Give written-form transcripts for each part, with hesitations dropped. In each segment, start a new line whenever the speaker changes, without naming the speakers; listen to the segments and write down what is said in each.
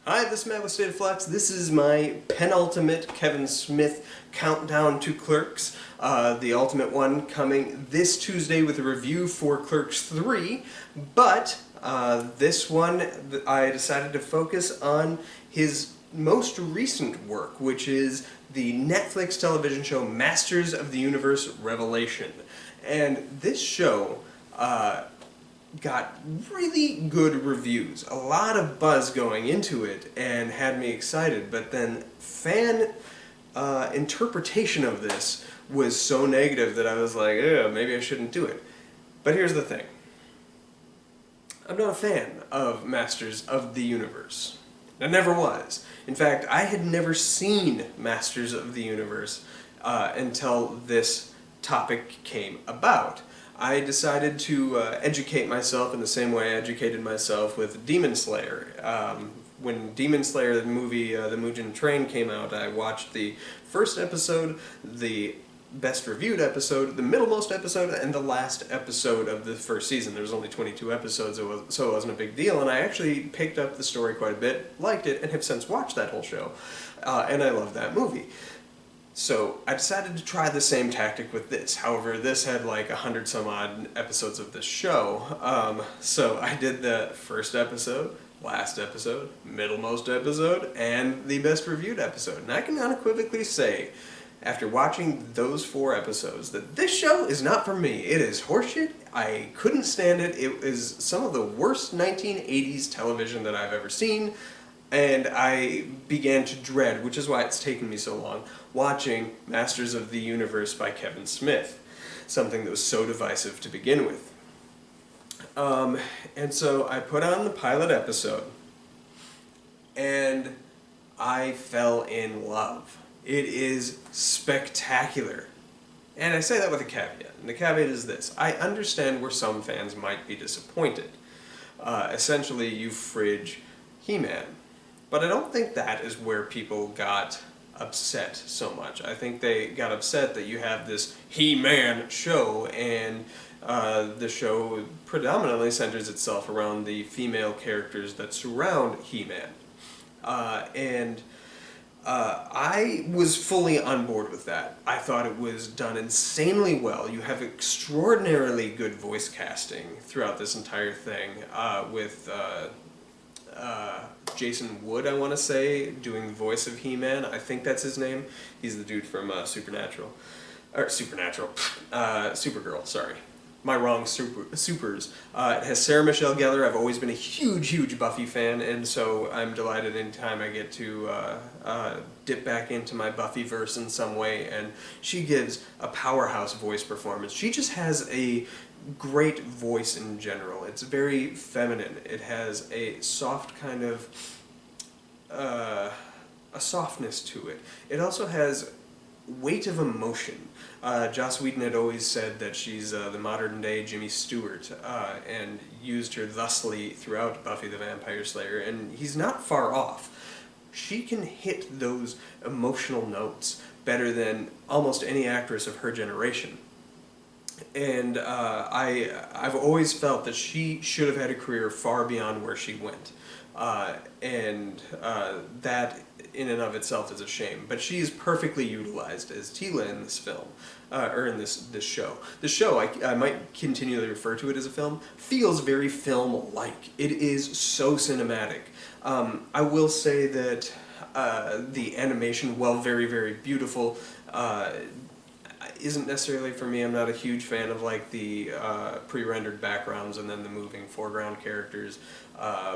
Hi, this is Matt with State of Flux. This is my penultimate Kevin Smith countdown to Clerks. The ultimate one coming this Tuesday with a review for Clerks 3, but this one I decided to focus on his most recent work, which is the Netflix television show Masters of the Universe Revelation. And this show got really good reviews, a lot of buzz going into it, and had me excited, but then fan interpretation of this was so negative that I was like, maybe I shouldn't do it. But here's the thing. I'm not a fan of Masters of the Universe. I never was. In fact, I had never seen Masters of the Universe until this topic came about. I decided to educate myself in the same way I educated myself with Demon Slayer. When Demon Slayer, the movie, the Mugen Train came out, I watched the first episode, the best reviewed episode, the middlemost episode, and the last episode of the first season. There was only 22 episodes, so it wasn't a big deal, and I actually picked up the story quite a bit, liked it, and have since watched that whole show. And I love that movie. So I decided to try the same tactic with this. However, this had like 100 some odd episodes of this show. So I did the first episode, last episode, middlemost episode, and the best reviewed episode. And I can unequivocally say, after watching those 4 episodes, that this show is not for me. It is horseshit. I couldn't stand it. It is some of the worst 1980s television that I've ever seen. And I began to dread, which is why it's taken me so long, watching Masters of the Universe by Kevin Smith. Something that was so divisive to begin with. And so I put on the pilot episode, and I fell in love. It is spectacular. And I say that with a caveat. And the caveat is this. I understand where some fans might be disappointed. Essentially, you fridge HeMan. But I don't think that is where people got upset so much. I think they got upset that you have this HeMan show, and the show predominantly centers itself around the female characters that surround HeMan. I was fully on board with that. I thought it was done insanely well. You have extraordinarily good voice casting throughout this entire thing, with Jason Wood, I want to say, doing the voice of HeMan. I think that's his name. He's the dude from Supergirl, sorry. My wrong supers. It has Sarah Michelle Gellar. I've always been a huge Buffy fan, and so I'm delighted anytime I get to dip back into my Buffyverse in some way, and she gives a powerhouse voice performance. She just has a great voice in general. It's very feminine. It has a soft kind of a softness to it. It also has weight of emotion. Joss Whedon had always said that she's the modern day Jimmy Stewart, and used her thusly throughout Buffy the Vampire Slayer, and he's not far off. She can hit those emotional notes better than almost any actress of her generation. And I've always felt that she should have had a career far beyond where she went. That in and of itself is a shame. But she is perfectly utilized as Tila in this film, or in this show. The show, I might continually refer to it as a film, feels very film-like. It is so cinematic. I will say that the animation, while very beautiful, isn't necessarily for me. I'm not a huge fan of like the pre-rendered backgrounds and then the moving foreground characters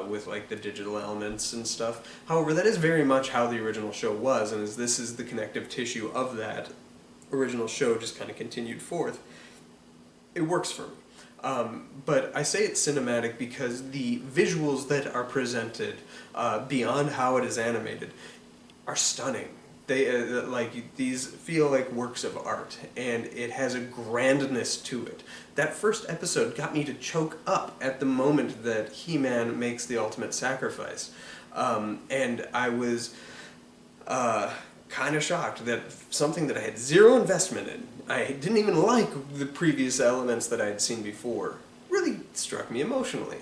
with like the digital elements and stuff. However, that is very much how the original show was, and as this is the connective tissue of that original show just kind of continued forth, it works for me. But I say it's cinematic because the visuals that are presented beyond how it is animated are stunning. They these feel like works of art, and it has a grandness to it. That first episode got me to choke up at the moment that HeMan makes the ultimate sacrifice, and I was kind of shocked that something that I had zero investment in, I didn't even like the previous elements that I had seen before, really struck me emotionally.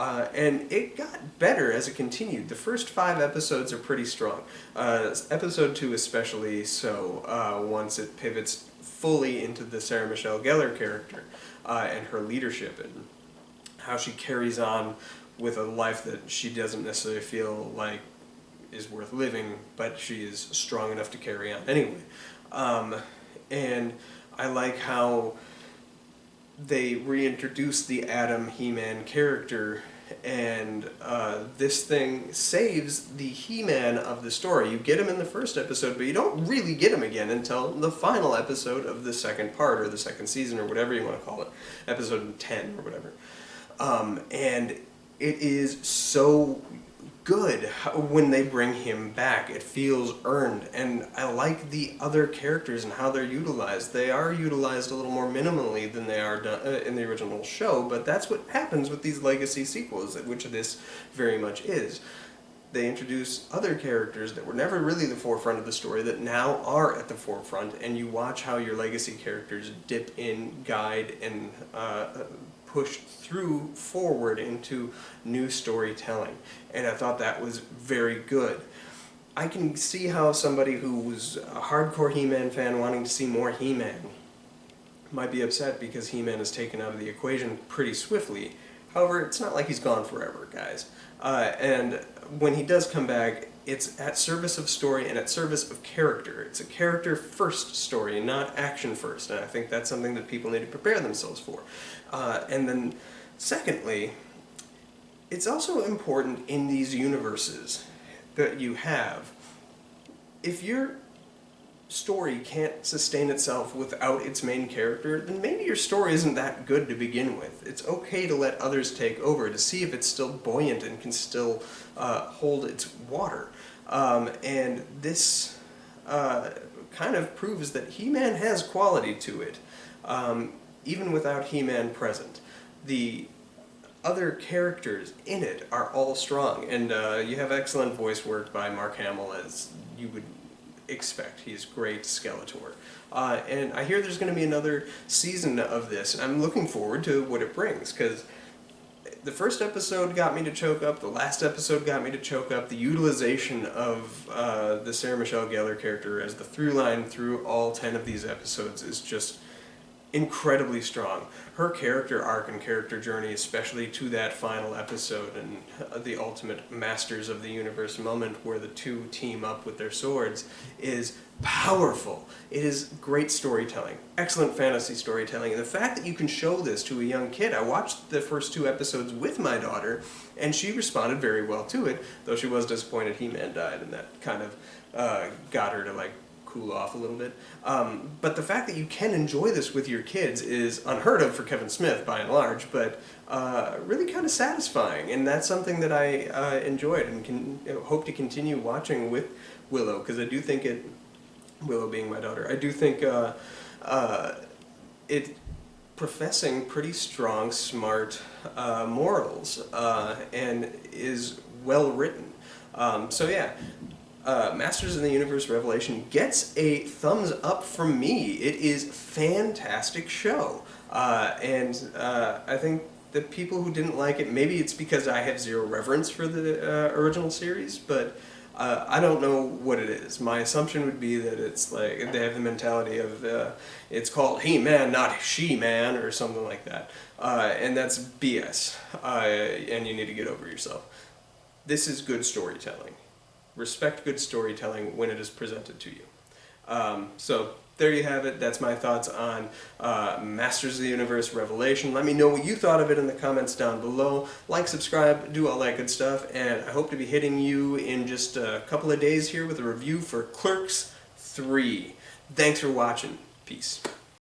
And it got better as it continued. The first 5 episodes are pretty strong. Episode 2 especially so, once it pivots fully into the Sarah Michelle Gellar character and her leadership and how she carries on with a life that she doesn't necessarily feel like is worth living, but she is strong enough to carry on anyway. And I like how they reintroduce the Adam He-Man character, and this thing saves the He-Man of the story. You get him in the first episode, but you don't really get him again until the final episode of the second part, or the second season, or whatever you want to call it, episode 10 or whatever. And it is so good when they bring him back. It feels earned, and I like the other characters and how they're utilized. They are utilized a little more minimally than they are done, in the original show, but that's what happens with these legacy sequels, which this very much is. They introduce other characters that were never really the forefront of the story that now are at the forefront, and you watch how your legacy characters dip in, guide, and push through forward into new storytelling. And I thought that was very good. I can see how somebody who was a hardcore He-Man fan wanting to see more He-Man might be upset because He-Man is taken out of the equation pretty swiftly. However, it's not like he's gone forever, guys. And when he does come back, it's at service of story and at service of character. It's a character-first story, not action-first, and I think that's something that people need to prepare themselves for. And then, secondly, it's also important in these universes that you have, if your story can't sustain itself without its main character, then maybe your story isn't that good to begin with. It's okay to let others take over to see if it's still buoyant and can still hold its water. And this kind of proves that He-Man has quality to it, even without He-Man present. The other characters in it are all strong, and you have excellent voice work by Mark Hamill, as you would expect. He's great Skeletor. And I hear there's going to be another season of this, and I'm looking forward to what it brings, because the first episode got me to choke up, the last episode got me to choke up. The utilization of the Sarah Michelle Gellar character as the through line through all 10 of these episodes is just incredibly strong. Her character arc and character journey, especially to that final episode and the ultimate Masters of the Universe moment where the two team up with their swords, is powerful. It is great storytelling, excellent fantasy storytelling, and the fact that you can show this to a young kid. I watched the first 2 episodes with my daughter, and she responded very well to it, though she was disappointed He-Man died, and that kind of got her to like cool off a little bit. But the fact that you can enjoy this with your kids is unheard of for Kevin Smith by and large, but really kind of satisfying, and that's something that I enjoyed and can hope to continue watching with Willow, because I do think it, Willow being my daughter, I do think it professing pretty strong, smart morals, and is well written. So yeah, Masters of the Universe Revelation gets a thumbs up from me. It is a fantastic show, and I think the people who didn't like it, maybe it's because I have zero reverence for the original series, but I don't know what it is. My assumption would be that it's like they have the mentality of it's called He-Man, not She-Man, or something like that, and that's BS, and you need to get over yourself. This is good storytelling. Respect good storytelling when it is presented to you. So there you have it. That's my thoughts on Masters of the Universe Revelation. Let me know what you thought of it in the comments down below. Like, subscribe, do all that good stuff, and I hope to be hitting you in just a couple of days here with a review for Clerks 3. Thanks for watching. Peace.